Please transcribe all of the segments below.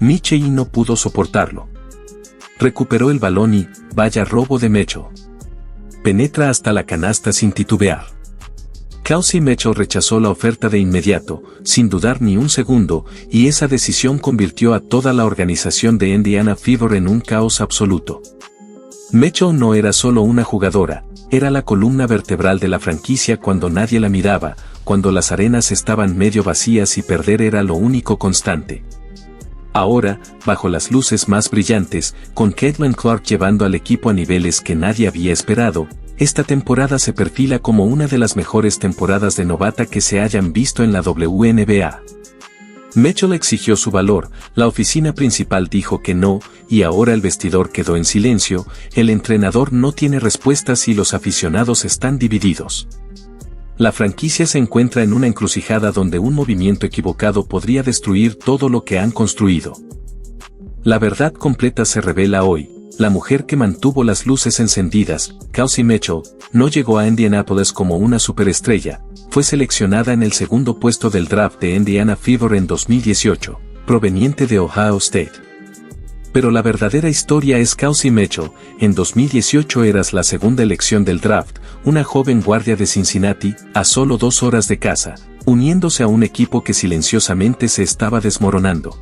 Mitchell no pudo soportarlo. Recuperó el balón y, vaya robo de Mitchell. Penetra hasta la canasta sin titubear. Casey Mitchell rechazó la oferta de inmediato, sin dudar ni un segundo, y esa decisión convirtió a toda la organización de Indiana Fever en un caos absoluto. Mitchell no era solo una jugadora, era la columna vertebral de la franquicia cuando nadie la miraba, cuando las arenas estaban medio vacías y perder era lo único constante. Ahora, bajo las luces más brillantes, con Caitlin Clark llevando al equipo a niveles que nadie había esperado, esta temporada se perfila como una de las mejores temporadas de novata que se hayan visto en la WNBA. Mitchell exigió su valor, la oficina principal dijo que no, y ahora el vestidor quedó en silencio, el entrenador no tiene respuestas y los aficionados están divididos. La franquicia se encuentra en una encrucijada donde un movimiento equivocado podría destruir todo lo que han construido. La verdad completa se revela hoy. La mujer que mantuvo las luces encendidas, Casey Mitchell, no llegó a Indianapolis como una superestrella, fue seleccionada en el segundo puesto del draft de Indiana Fever en 2018, proveniente de Ohio State. Pero la verdadera historia es Casey Mitchell. En 2018 eras la segunda elección del draft, una joven guardia de Cincinnati, a solo 2 horas de casa, uniéndose a un equipo que silenciosamente se estaba desmoronando.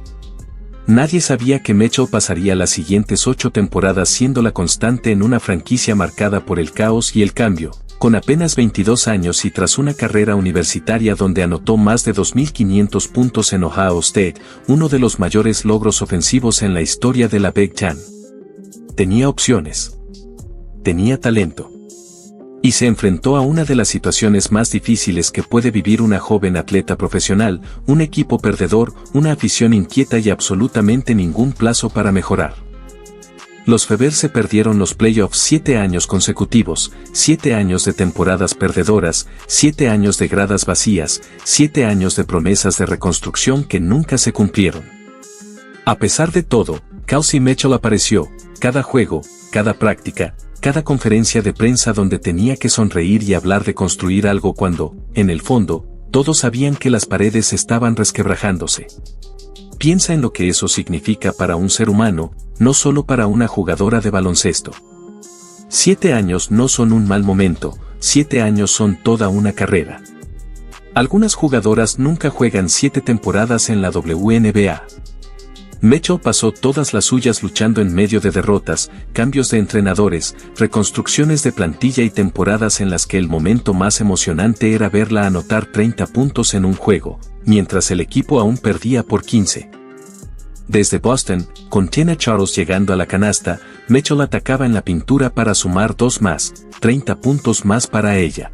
Nadie sabía que Mitchell pasaría las siguientes 8 temporadas siendo la constante en una franquicia marcada por el caos y el cambio, con apenas 22 años y tras una carrera universitaria donde anotó más de 2.500 puntos en Ohio State, uno de los mayores logros ofensivos en la historia de la Big Ten. Tenía opciones. Tenía talento. Y se enfrentó a una de las situaciones más difíciles que puede vivir una joven atleta profesional, un equipo perdedor, una afición inquieta y absolutamente ningún plazo para mejorar. Los Fever se perdieron los playoffs 7 años consecutivos, 7 años de temporadas perdedoras, 7 años de gradas vacías, 7 años de promesas de reconstrucción que nunca se cumplieron. A pesar de todo, Casey Mitchell apareció, cada juego, cada práctica, cada conferencia de prensa donde tenía que sonreír y hablar de construir algo cuando, en el fondo, todos sabían que las paredes estaban resquebrajándose. Piensa en lo que eso significa para un ser humano, no solo para una jugadora de baloncesto. 7 años no son un mal momento, 7 años son toda una carrera. Algunas jugadoras nunca juegan 7 temporadas en la WNBA. Mitchell pasó todas las suyas luchando en medio de derrotas, cambios de entrenadores, reconstrucciones de plantilla y temporadas en las que el momento más emocionante era verla anotar 30 puntos en un juego, mientras el equipo aún perdía por 15. Desde Boston, con Tina Charles llegando a la canasta, Mitchell atacaba en la pintura para sumar 2 más, 30 puntos más para ella.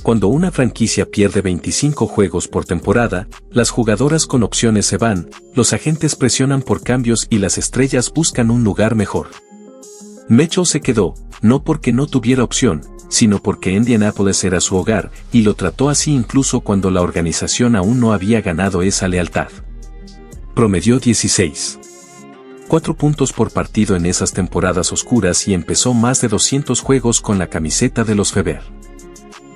Cuando una franquicia pierde 25 juegos por temporada, las jugadoras con opciones se van, los agentes presionan por cambios y las estrellas buscan un lugar mejor. Mitchell se quedó, no porque no tuviera opción, sino porque Indianapolis era su hogar, y lo trató así incluso cuando la organización aún no había ganado esa lealtad. Promedió 16.4 puntos por partido en esas temporadas oscuras y empezó más de 200 juegos con la camiseta de los Fever.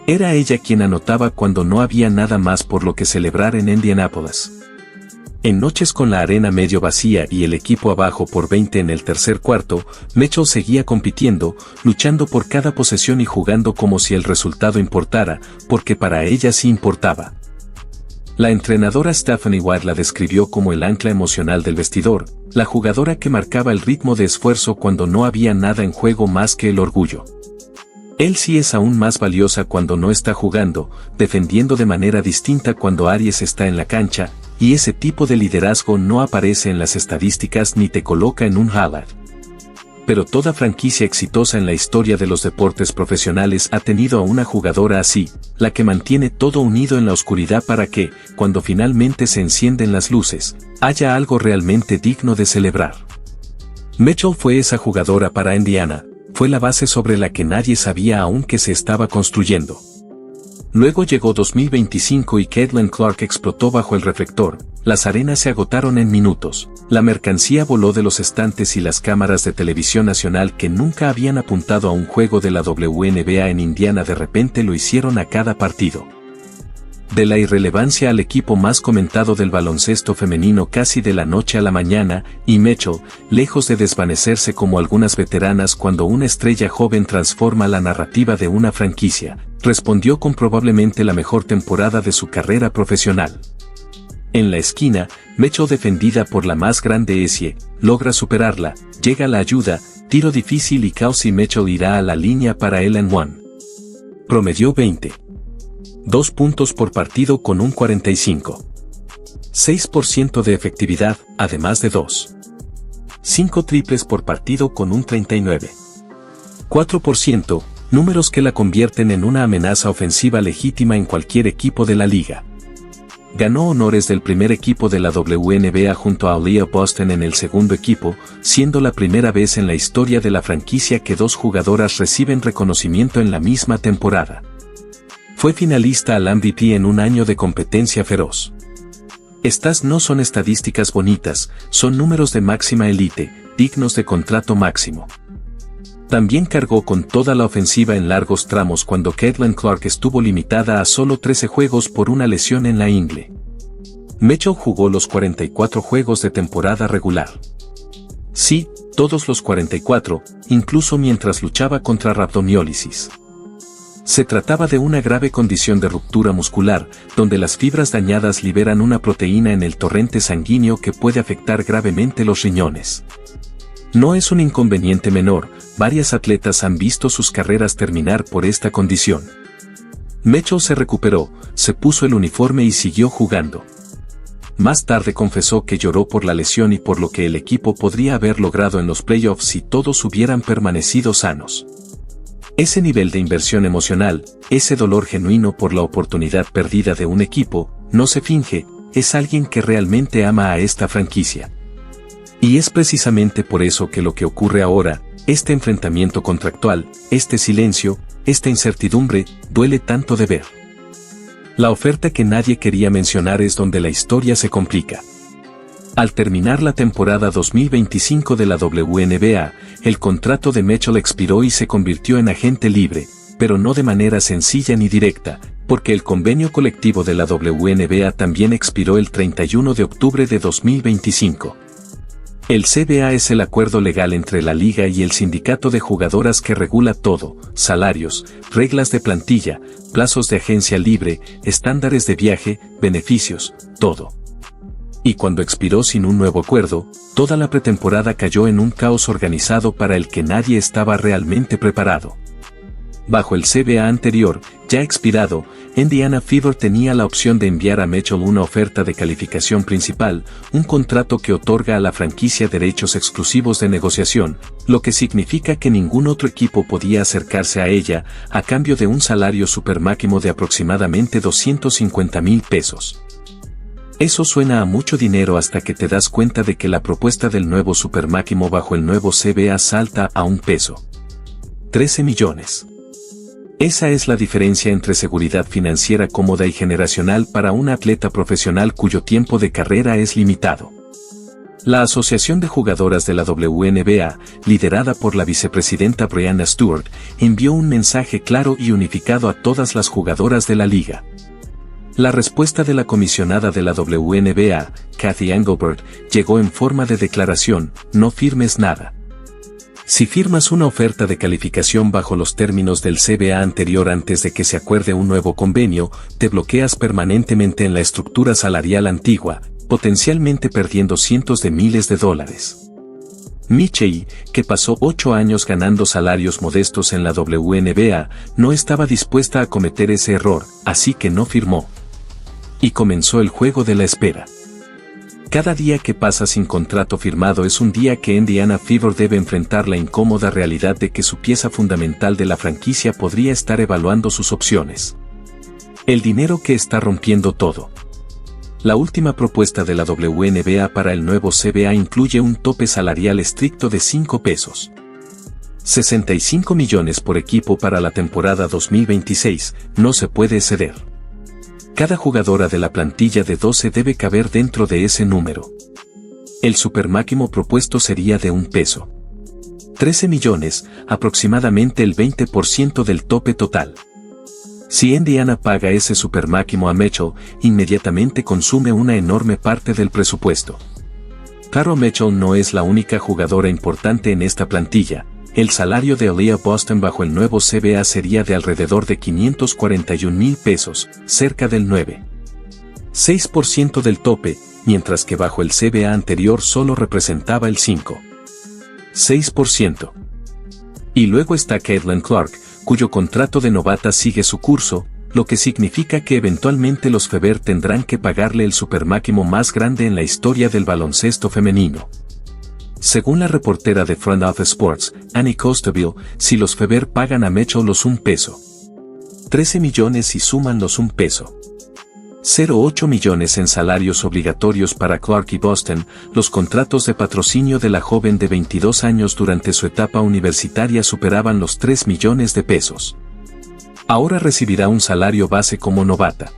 Era ella quien anotaba cuando no había nada más por lo que celebrar en Indianapolis. En noches con la arena medio vacía y el equipo abajo por 20 en el tercer cuarto, Mitchell seguía compitiendo, luchando por cada posesión y jugando como si el resultado importara, porque para ella sí importaba. La entrenadora Stephanie White la describió como el ancla emocional del vestidor, la jugadora que marcaba el ritmo de esfuerzo cuando no había nada en juego más que el orgullo. Él sí es aún más valiosa cuando no está jugando, defendiendo de manera distinta cuando Aries está en la cancha, y ese tipo de liderazgo no aparece en las estadísticas ni te coloca en un highlight. Pero toda franquicia exitosa en la historia de los deportes profesionales ha tenido a una jugadora así, la que mantiene todo unido en la oscuridad para que, cuando finalmente se encienden las luces, haya algo realmente digno de celebrar. Mitchell fue esa jugadora para Indiana. Fue la base sobre la que nadie sabía aún que se estaba construyendo. Luego llegó 2025 y Caitlin Clark explotó bajo el reflector, las arenas se agotaron en minutos, la mercancía voló de los estantes y las cámaras de televisión nacional que nunca habían apuntado a un juego de la WNBA en Indiana de repente lo hicieron a cada partido. De la irrelevancia al equipo más comentado del baloncesto femenino casi de la noche a la mañana, y Mitchell, lejos de desvanecerse como algunas veteranas cuando una estrella joven transforma la narrativa de una franquicia, respondió con probablemente la mejor temporada de su carrera profesional. En la esquina, Mitchell, defendida por la más grande Essie, logra superarla, llega la ayuda, tiro difícil y Kelsey Mitchell irá a la línea para el and one. Promedió 2 puntos por partido con un 45,6% de efectividad, además de 5 triples por partido con un 39,4%, números que la convierten en una amenaza ofensiva legítima en cualquier equipo de la liga. Ganó honores del primer equipo de la WNBA junto a Aaliyah Boston en el segundo equipo, siendo la primera vez en la historia de la franquicia que 2 jugadoras reciben reconocimiento en la misma temporada. Fue finalista al MVP en un año de competencia feroz. Estas no son estadísticas bonitas, son números de máxima élite, dignos de contrato máximo. También cargó con toda la ofensiva en largos tramos cuando Caitlin Clark estuvo limitada a solo 13 juegos por una lesión en la ingle. Mitchell jugó los 44 juegos de temporada regular. Sí, todos los 44, incluso mientras luchaba contra rabdomiólisis. Se trataba de una grave condición de ruptura muscular, donde las fibras dañadas liberan una proteína en el torrente sanguíneo que puede afectar gravemente los riñones. No es un inconveniente menor, varias atletas han visto sus carreras terminar por esta condición. Mitchell se recuperó, se puso el uniforme y siguió jugando. Más tarde confesó que lloró por la lesión y por lo que el equipo podría haber logrado en los playoffs si todos hubieran permanecido sanos. Ese nivel de inversión emocional, ese dolor genuino por la oportunidad perdida de un equipo, no se finge, es alguien que realmente ama a esta franquicia. Y es precisamente por eso que lo que ocurre ahora, este enfrentamiento contractual, este silencio, esta incertidumbre, duele tanto de ver. La oferta que nadie quería mencionar es donde la historia se complica. Al terminar la temporada 2025 de la WNBA, el contrato de Mitchell expiró y se convirtió en agente libre, pero no de manera sencilla ni directa, porque el convenio colectivo de la WNBA también expiró el 31 de octubre de 2025. El CBA es el acuerdo legal entre la liga y el sindicato de jugadoras que regula todo: salarios, reglas de plantilla, plazos de agencia libre, estándares de viaje, beneficios, todo. Y cuando expiró sin un nuevo acuerdo, toda la pretemporada cayó en un caos organizado para el que nadie estaba realmente preparado. Bajo el CBA anterior, ya expirado, Indiana Fever tenía la opción de enviar a Mitchell una oferta de calificación principal, un contrato que otorga a la franquicia derechos exclusivos de negociación, lo que significa que ningún otro equipo podía acercarse a ella, a cambio de un salario supermáximo de aproximadamente $250,000. Eso suena a mucho dinero hasta que te das cuenta de que la propuesta del nuevo supermáximo bajo el nuevo CBA salta a $13 millones. Esa es la diferencia entre seguridad financiera cómoda y generacional para un atleta profesional cuyo tiempo de carrera es limitado. La Asociación de Jugadoras de la WNBA, liderada por la vicepresidenta Breanna Stewart, envió un mensaje claro y unificado a todas las jugadoras de la liga. La respuesta de la comisionada de la WNBA, Cathy Engelbert, llegó en forma de declaración: no firmes nada. Si firmas una oferta de calificación bajo los términos del CBA anterior antes de que se acuerde un nuevo convenio, te bloqueas permanentemente en la estructura salarial antigua, potencialmente perdiendo cientos de miles de dólares. Mitchell, que pasó 8 años ganando salarios modestos en la WNBA, no estaba dispuesta a cometer ese error, así que no firmó. Y comenzó el juego de la espera. Cada día que pasa sin contrato firmado es un día que Indiana Fever debe enfrentar la incómoda realidad de que su pieza fundamental de la franquicia podría estar evaluando sus opciones. El dinero que está rompiendo todo. La última propuesta de la WNBA para el nuevo CBA incluye un tope salarial estricto de $5. 65 millones por equipo para la temporada 2026, no se puede exceder. Cada jugadora de la plantilla de 12 debe caber dentro de ese número. El supermáximo propuesto sería de $13 millones, aproximadamente el 20% del tope total. Si Indiana paga ese supermáximo a Mitchell, inmediatamente consume una enorme parte del presupuesto. Claro, Mitchell no es la única jugadora importante en esta plantilla. El salario de Aliyah Boston bajo el nuevo CBA sería de alrededor de $541,000, cerca del 9,6% del tope, mientras que bajo el CBA anterior solo representaba el 5,6%. Y luego está Caitlin Clark, cuyo contrato de novata sigue su curso, lo que significa que eventualmente los Fever tendrán que pagarle el supermáximo más grande en la historia del baloncesto femenino. Según la reportera de Front Office Sports, Annie Costabile, si los Fever pagan a Mitchell los $1, 13 millones y suman los $1, 0,8 millones en salarios obligatorios para Clark y Boston, los contratos de patrocinio de la joven de 22 años durante su etapa universitaria superaban los $3 millones. Ahora recibirá un salario base como novata.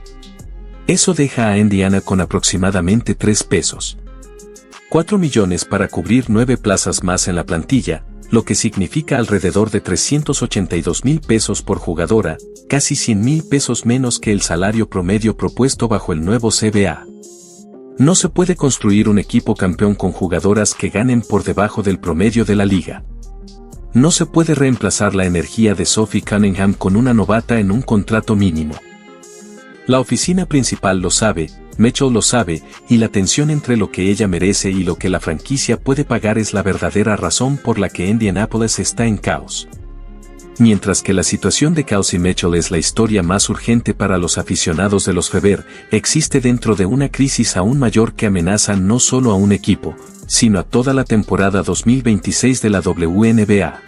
Eso deja a Indiana con aproximadamente $4 millones para cubrir 9 plazas más en la plantilla, lo que significa alrededor de $382,000 por jugadora, casi $100,000 menos que el salario promedio propuesto bajo el nuevo CBA. No se puede construir un equipo campeón con jugadoras que ganen por debajo del promedio de la liga. No se puede reemplazar la energía de Sophie Cunningham con una novata en un contrato mínimo. La oficina principal lo sabe, Mitchell lo sabe, y la tensión entre lo que ella merece y lo que la franquicia puede pagar es la verdadera razón por la que Indianapolis está en caos. Mientras que la situación de Kelsey Mitchell es la historia más urgente para los aficionados de los Fever, existe dentro de una crisis aún mayor que amenaza no solo a un equipo, sino a toda la temporada 2026 de la WNBA.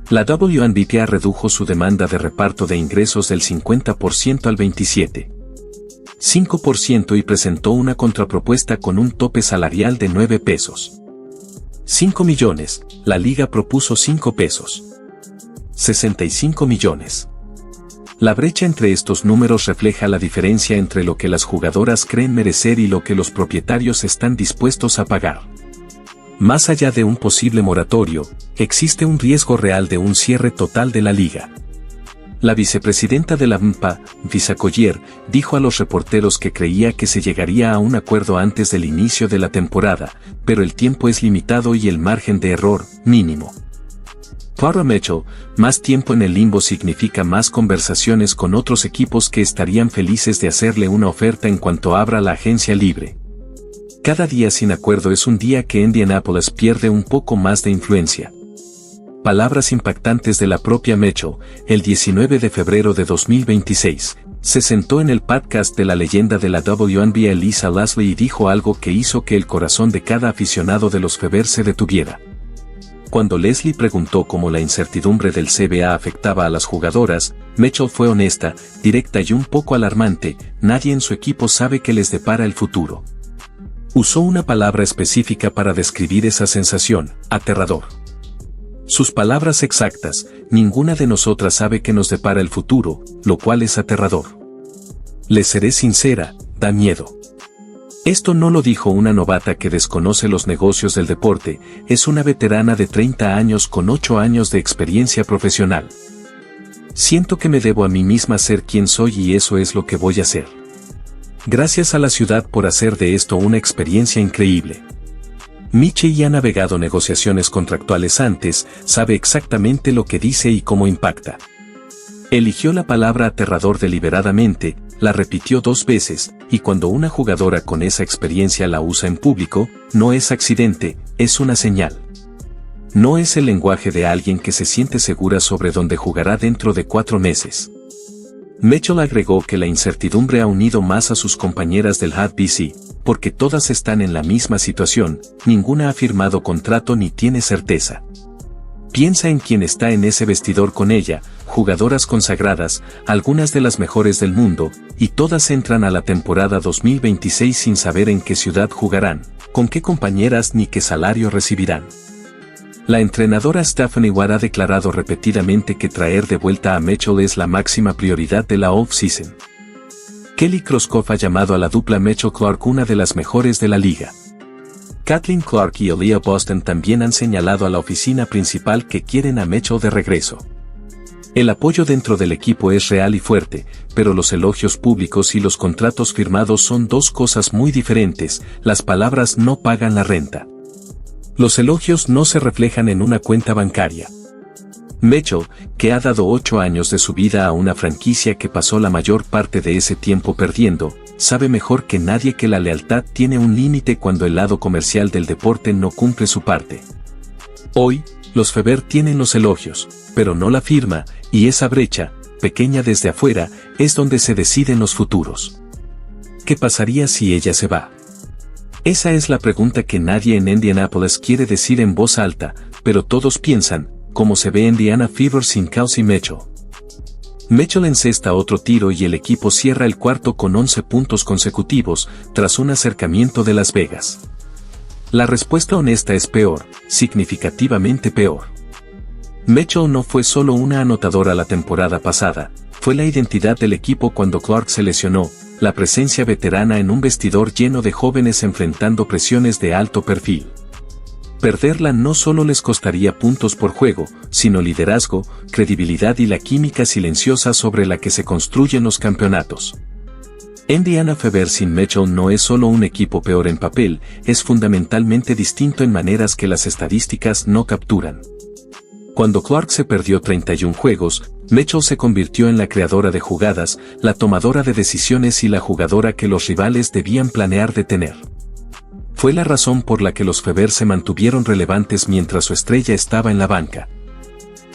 La WNBA redujo su demanda de reparto de ingresos del 50% al 27,5% y presentó una contrapropuesta con un tope salarial de $9,5 millones, la liga propuso $5,65 millones. La brecha entre estos números refleja la diferencia entre lo que las jugadoras creen merecer y lo que los propietarios están dispuestos a pagar. Más allá de un posible moratorio, existe un riesgo real de un cierre total de la liga. La vicepresidenta de la NBA, Visa Collier, dijo a los reporteros que creía que se llegaría a un acuerdo antes del inicio de la temporada, pero el tiempo es limitado y el margen de error, mínimo. Para Mitchell, más tiempo en el limbo significa más conversaciones con otros equipos que estarían felices de hacerle una oferta en cuanto abra la agencia libre. Cada día sin acuerdo es un día que Indianapolis pierde un poco más de influencia. Palabras impactantes de la propia Mitchell, el 19 de febrero de 2026, se sentó en el podcast de la leyenda de la WNBA Lisa Leslie y dijo algo que hizo que el corazón de cada aficionado de los Fever se detuviera. Cuando Leslie preguntó cómo la incertidumbre del CBA afectaba a las jugadoras, Mitchell fue honesta, directa y un poco alarmante: nadie en su equipo sabe qué les depara el futuro. Usó una palabra específica para describir esa sensación: aterrador. Sus palabras exactas: ninguna de nosotras sabe qué nos depara el futuro, lo cual es aterrador. Les seré sincera, da miedo. Esto no lo dijo una novata que desconoce los negocios del deporte, es una veterana de 30 años con 8 años de experiencia profesional. Siento que me debo a mí misma ser quien soy y eso es lo que voy a hacer. Gracias a la ciudad por hacer de esto una experiencia increíble. Mitchell ha navegado negociaciones contractuales antes, sabe exactamente lo que dice y cómo impacta. Eligió la palabra aterrador deliberadamente, la repitió 2 veces, y cuando una jugadora con esa experiencia la usa en público, no es accidente, es una señal. No es el lenguaje de alguien que se siente segura sobre dónde jugará dentro de 4 meses. Mitchell agregó que la incertidumbre ha unido más a sus compañeras del HBC, porque todas están en la misma situación, ninguna ha firmado contrato ni tiene certeza. Piensa en quién está en ese vestidor con ella, jugadoras consagradas, algunas de las mejores del mundo, y todas entran a la temporada 2026 sin saber en qué ciudad jugarán, con qué compañeras ni qué salario recibirán. La entrenadora Stephanie Watt ha declarado repetidamente que traer de vuelta a Mitchell es la máxima prioridad de la off-season. Kelly Kroskov ha llamado a la dupla Mitchell-Clark una de las mejores de la liga. Caitlin Clark y Aliyah Boston también han señalado a la oficina principal que quieren a Mitchell de regreso. El apoyo dentro del equipo es real y fuerte, pero los elogios públicos y los contratos firmados son dos cosas muy diferentes. Las palabras no pagan la renta. Los elogios no se reflejan en una cuenta bancaria. Mitchell, que ha dado 8 años de su vida a una franquicia que pasó la mayor parte de ese tiempo perdiendo, sabe mejor que nadie que la lealtad tiene un límite cuando el lado comercial del deporte no cumple su parte. Hoy, los Feber tienen los elogios, pero no la firma, y esa brecha, pequeña desde afuera, es donde se deciden los futuros. ¿Qué pasaría si ella se va? Esa es la pregunta que nadie en Indianapolis quiere decir en voz alta, pero todos piensan, ¿cómo se ve Indiana Fever sin Kelsey Mitchell? Mitchell encesta otro tiro y el equipo cierra el cuarto con 11 puntos consecutivos, tras un acercamiento de Las Vegas. La respuesta honesta es peor, significativamente peor. Mitchell no fue solo una anotadora la temporada pasada, fue la identidad del equipo cuando Clark se lesionó, la presencia veterana en un vestidor lleno de jóvenes enfrentando presiones de alto perfil. Perderla no solo les costaría puntos por juego, sino liderazgo, credibilidad y la química silenciosa sobre la que se construyen los campeonatos. Indiana Fever sin Mitchell no es solo un equipo peor en papel, es fundamentalmente distinto en maneras que las estadísticas no capturan. Cuando Clark se perdió 31 juegos, Mitchell se convirtió en la creadora de jugadas, la tomadora de decisiones y la jugadora que los rivales debían planear detener. Fue la razón por la que los Fever se mantuvieron relevantes mientras su estrella estaba en la banca.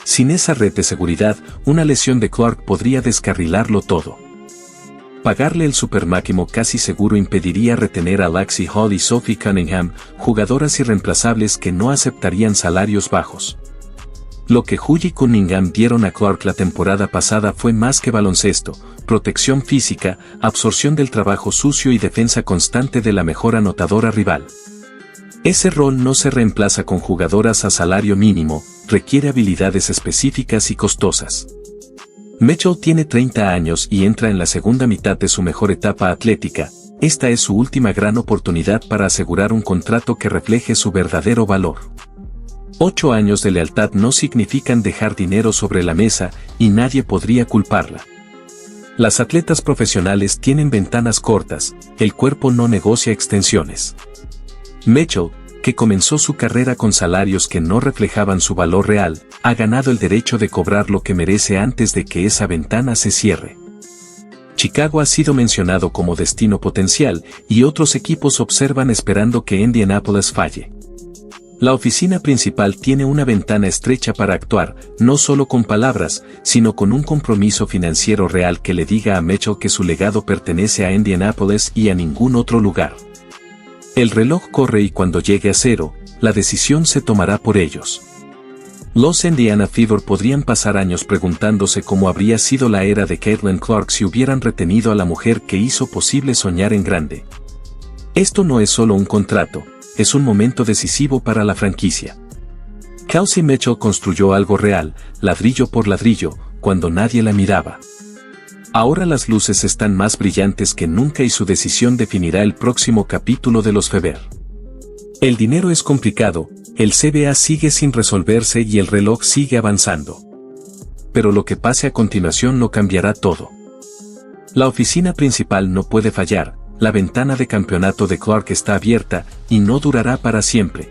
Sin esa red de seguridad, una lesión de Clark podría descarrilarlo todo. Pagarle el supermáximo casi seguro impediría retener a Lexie Hall y Sophie Cunningham, jugadoras irreemplazables que no aceptarían salarios bajos. Lo que Hull y Cunningham dieron a Clark la temporada pasada fue más que baloncesto, protección física, absorción del trabajo sucio y defensa constante de la mejor anotadora rival. Ese rol no se reemplaza con jugadoras a salario mínimo, requiere habilidades específicas y costosas. Mitchell tiene 30 años y entra en la segunda mitad de su mejor etapa atlética. Esta es su última gran oportunidad para asegurar un contrato que refleje su verdadero valor. 8 años de lealtad no significan dejar dinero sobre la mesa, y nadie podría culparla. Las atletas profesionales tienen ventanas cortas, el cuerpo no negocia extensiones. Mitchell, que comenzó su carrera con salarios que no reflejaban su valor real, ha ganado el derecho de cobrar lo que merece antes de que esa ventana se cierre. Chicago ha sido mencionado como destino potencial, y otros equipos observan esperando que Indianapolis falle. La oficina principal tiene una ventana estrecha para actuar, no solo con palabras, sino con un compromiso financiero real que le diga a Mitchell que su legado pertenece a Indianapolis y a ningún otro lugar. El reloj corre y cuando llegue a cero, la decisión se tomará por ellos. Los Indiana Fever podrían pasar años preguntándose cómo habría sido la era de Caitlin Clark si hubieran retenido a la mujer que hizo posible soñar en grande. Esto no es solo un contrato, es un momento decisivo para la franquicia. Kelsey Mitchell construyó algo real, ladrillo por ladrillo, cuando nadie la miraba. Ahora las luces están más brillantes que nunca y su decisión definirá el próximo capítulo de los Fever. El dinero es complicado, el CBA sigue sin resolverse y el reloj sigue avanzando. Pero lo que pase a continuación lo cambiará todo. La oficina principal no puede fallar, la ventana de campeonato de Clark está abierta, y no durará para siempre.